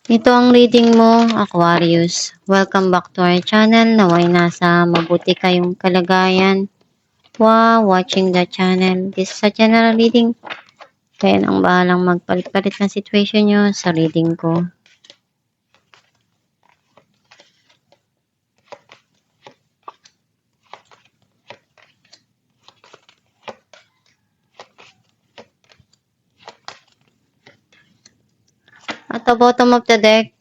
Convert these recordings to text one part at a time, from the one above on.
Ito ang reading mo, Aquarius. Welcome back to our channel. Naway nasa mabuti kayong kalagayan. Wow, watching the channel. This is a general reading. Kaya ang bahalang magpalit-palit ng situation nyo sa reading ko. At the bottom of the deck,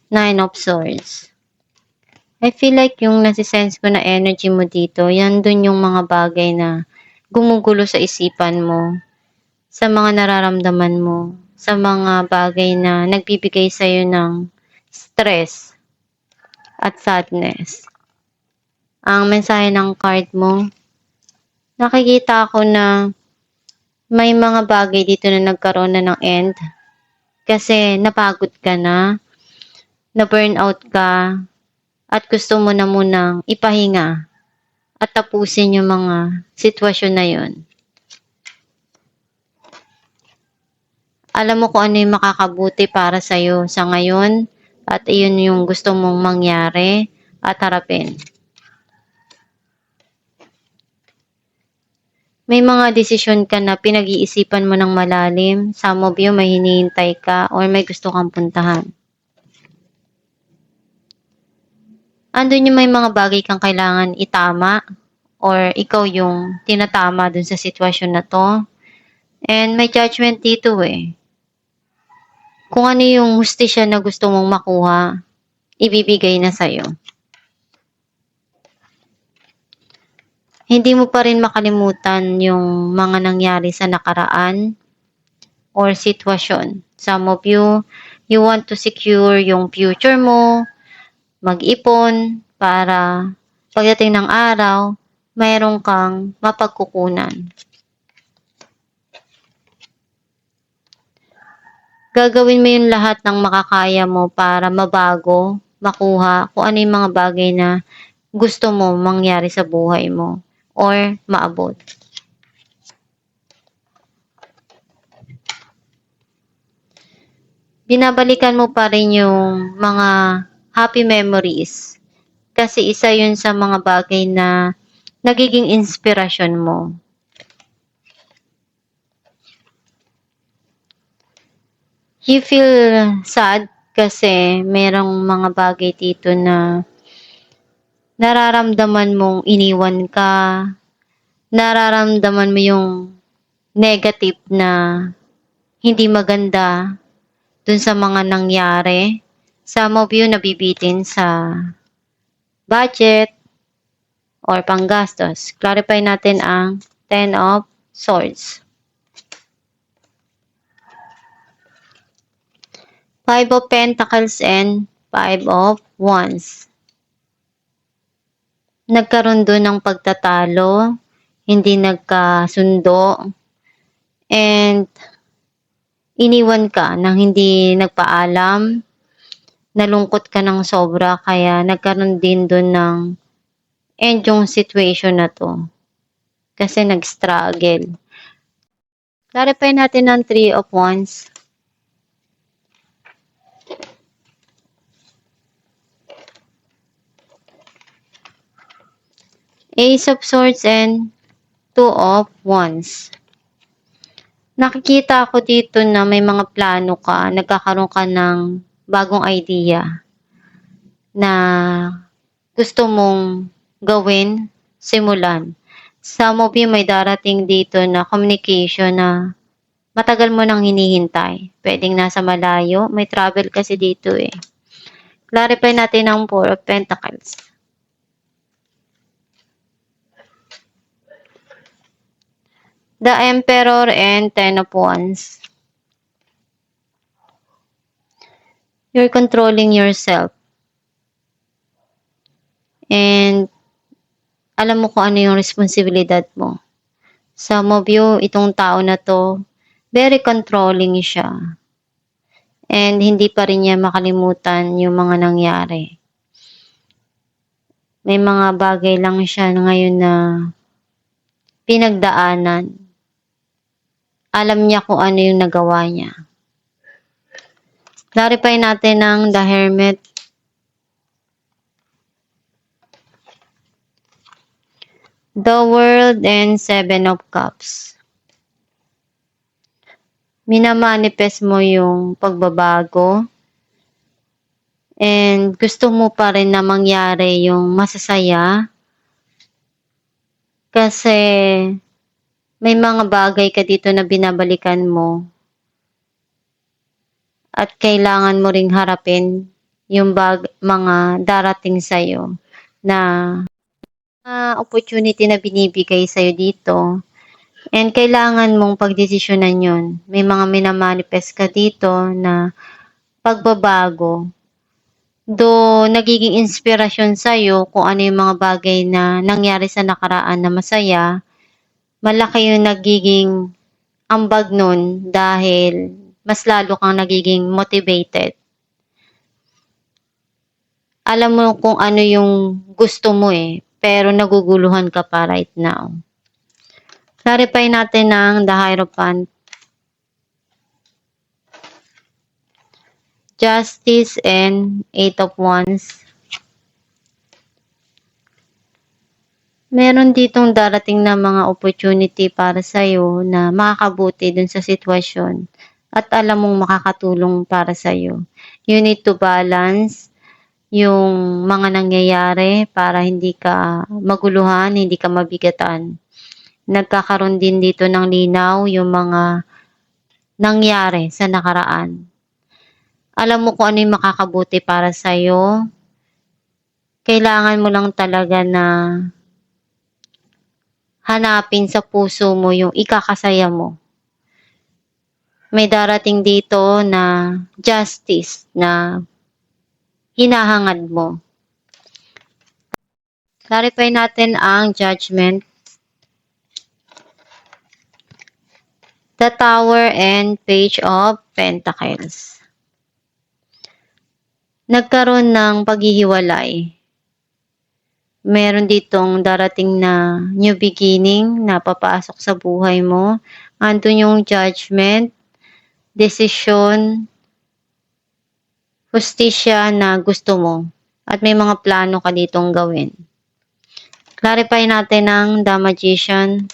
Nine of Swords. I feel like yung nasisense ko na energy mo dito, yan dun yung mga bagay na gumugulo sa isipan mo, sa mga nararamdaman mo, sa mga bagay na nagbibigay sa'yo ng stress at sadness. Ang mensahe ng card mo, nakikita ko na may mga bagay dito na nagkaroon na ng end kasi napagod ka na burnout ka, at gusto mo na munang ipahinga at tapusin yung mga sitwasyon na yun. Alam mo kung ano yung makakabuti para sa'yo sa ngayon at iyon yung gusto mong mangyari at harapin. May mga desisyon ka na pinag-iisipan mo ng malalim. Some of you may hinihintay ka or may gusto kang puntahan. Andun yung may mga bagay kang kailangan itama or ikaw yung tinatama dun sa sitwasyon na to. And may judgment dito eh. Kung ano yung hustisya na gusto mong makuha, ibibigay na sa'yo. Hindi mo pa rin makalimutan yung mga nangyari sa nakaraan or sitwasyon. Some of you want to secure yung future mo, mag-ipon para pagdating ng araw, mayroon kang mapagkukunan. Gagawin mo yung lahat ng makakaya mo para mabago, makuha kung ano yung mga bagay na gusto mo mangyari sa buhay mo or maabot. Binabalikan mo pa rin yung mga happy memories kasi isa yun sa mga bagay na nagiging inspirasyon mo. You feel sad kasi merong mga bagay dito na nararamdaman mong iniwan ka, nararamdaman mo yung negative na hindi maganda dun sa mga nangyari. Some of you nabibitin sa budget or panggastos. Clarify natin ang Ten of Swords. Five of Pentacles and Five of Wands. Nagkaroon doon ng pagtatalo, hindi nagkasundo, and iniwan ka nang hindi nagpaalam, nalungkot ka ng sobra kaya nagkaroon din doon ng end yung situation na to. Kasi nag-struggle. Clarify natin ang Three of Wands. Ace of Swords and Two of Wands. Nakikita ako dito na may mga plano ka, nagkakaroon ka ng bagong idea na gusto mong gawin, simulan. Some of you may darating dito na communication na matagal mo nang hinihintay. Pwedeng nasa malayo, may travel kasi dito eh. Clarify natin ang Four of Pentacles. The Emperor and Ten of Wands. You're controlling yourself. And alam mo kung ano yung responsibilidad mo. Some of you, itong tao na to, very controlling siya. And hindi pa rin niya makalimutan yung mga nangyari. May mga bagay lang siya ngayon na pinagdaanan. Alam niya kung ano yung nagawa niya. Clarify natin ng The Hermit. The World and Seven of Cups. Minamanifest mo yung pagbabago. And gusto mo pa rin na mangyari yung masasaya. Kasi may mga bagay ka dito na binabalikan mo. At kailangan mo ring harapin yung mga darating sa'yo na opportunity na binibigay sa'yo dito. And kailangan mong pagdesisyonan yun. May mga minamanifest ka dito na pagbabago. Do nagiging inspirasyon sa'yo kung ano yung mga bagay na nangyari sa nakaraan na masaya, malaki yung nagiging ambag nun dahil mas lalo kang nagiging motivated. Alam mo kung ano yung gusto mo pero naguguluhan ka pa right now. Clarify natin ng The Hierophant. Justice and Eight of Wands. Meron ditong darating na mga opportunity para sa'yo na makakabuti dun sa sitwasyon at alam mong makakatulong para sa'yo. You need to balance yung mga nangyayari para hindi ka maguluhan, hindi ka mabigatan. Nagkakaroon din dito ng linaw yung mga nangyari sa nakaraan. Alam mo kung ano yung makakabuti para sa'yo. Kailangan mo lang talaga na hanapin sa puso mo yung ikakasaya mo. May darating dito na justice na hinahangad mo. Clarify natin ang Judgment. The Tower and Page of Pentacles. Nagkaroon ng paghihiwalay. Meron ditong darating na new beginning na papasok sa buhay mo. Andun yung judgment, desisyon, hustisya na gusto mo. At may mga plano ka ditong gawin. Clarify natin ang The Magician.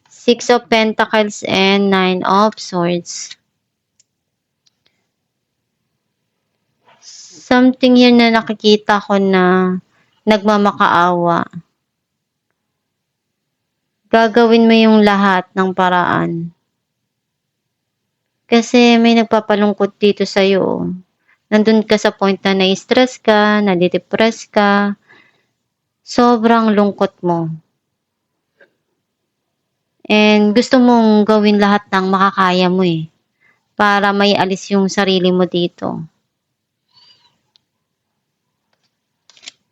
Six of Pentacles and Nine of Swords. Something yun na nakikita ko na nagmamakaawa. Gagawin mo yung lahat ng paraan. Kasi may nagpapalungkot dito sa'yo. Nandun ka sa point na na-stress ka, nadidepress ka. Sobrang lungkot mo. And gusto mong gawin lahat ng makakaya mo para may alis yung sarili mo dito.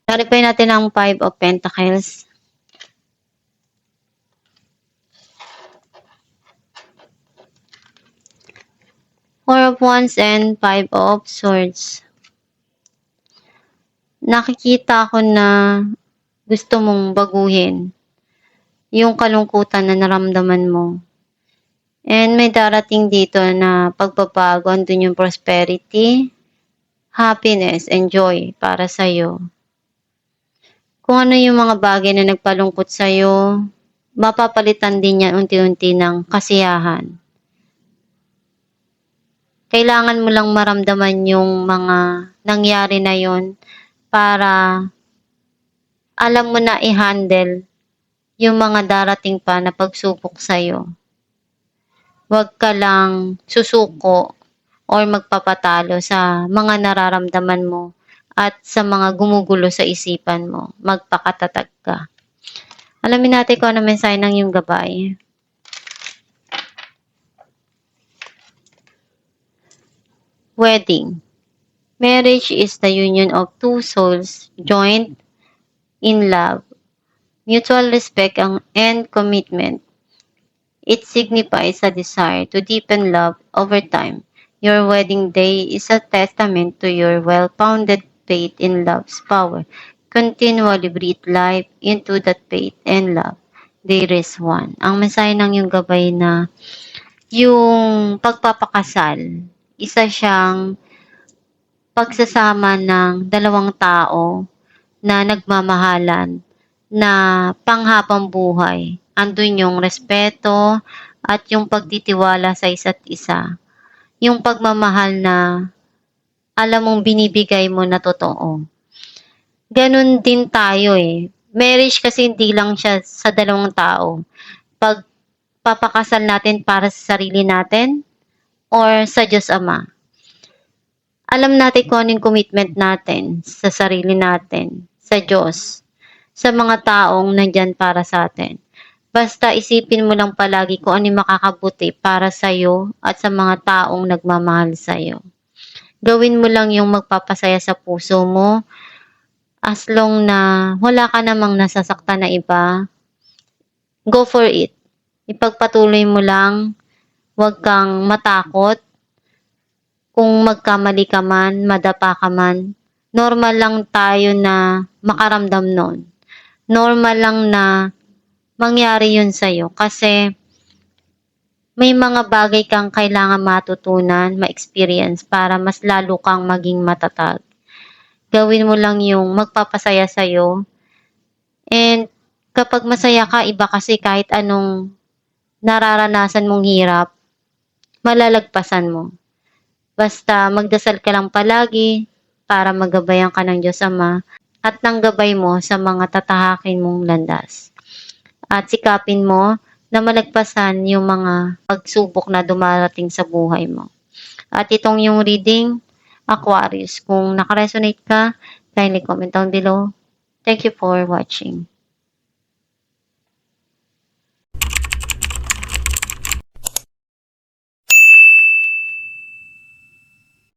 Clarify natin ang Five of Pentacles. Four of Wands and Five of Swords. Nakikita ko na gusto mong baguhin yung kalungkutan na naramdaman mo. And may darating dito na pagbabago, andun yung prosperity, happiness, and joy para sa'yo. Kung ano yung mga bagay na nagpalungkot sa'yo, mapapalitan din yan unti-unti ng kasiyahan. Kailangan mo lang maramdaman yung mga nangyari na yon para alam mo na i-handle yung mga darating pa na pagsubok sa'yo. Huwag ka lang susuko or magpapatalo sa mga nararamdaman mo at sa mga gumugulo sa isipan mo. Magpakatatag ka. Alamin natin kung ano mensahe ng iyong gabay. Wedding. Marriage is the union of two souls joined in love, mutual respect, and commitment. It signifies a desire to deepen love over time. Your wedding day is a testament to your well-founded faith in love's power. Continually breathe life into that faith and love. There is one. Ang mensahe ng iyong gabay na yung pagpapakasal, isa siyang pagsasama ng dalawang tao na nagmamahalan na panghabang buhay. Andun yung respeto at yung pagtitiwala sa isa't isa. Yung pagmamahal na alam mong binibigay mo na totoo. Ganun din tayo eh. Marriage kasi hindi lang siya sa dalawang tao. Pag papakasal natin para sa sarili natin or sa Diyos Ama. Alam natin kung anong commitment natin sa sarili natin, sa Diyos, sa mga taong nandyan para sa atin. Basta isipin mo lang palagi kung ano yung makakabuti para sa'yo at sa mga taong nagmamahal sa'yo. Gawin mo lang yung magpapasaya sa puso mo as long na wala ka namang nasasaktan na iba. Go for it. Ipagpatuloy mo lang, huwag kang matakot. Kung magkamali ka man, madapa ka man, normal lang tayo na makaramdam nun. Normal lang na mangyari yun sa'yo kasi may mga bagay kang kailangan matutunan, ma-experience para mas lalo kang maging matatag. Gawin mo lang yung magpapasaya sa'yo. And kapag masaya ka, iba kasi kahit anong nararanasan mong hirap, malalagpasan mo. Basta magdasal ka lang palagi para magabayan ka ng Diyos Ama at ng gabay mo sa mga tatahakin mong landas. At sikapin mo na malagpasan yung mga pagsubok na dumarating sa buhay mo. At itong yung reading, Aquarius. Kung nakaresonate ka, kindly comment down below. Thank you for watching.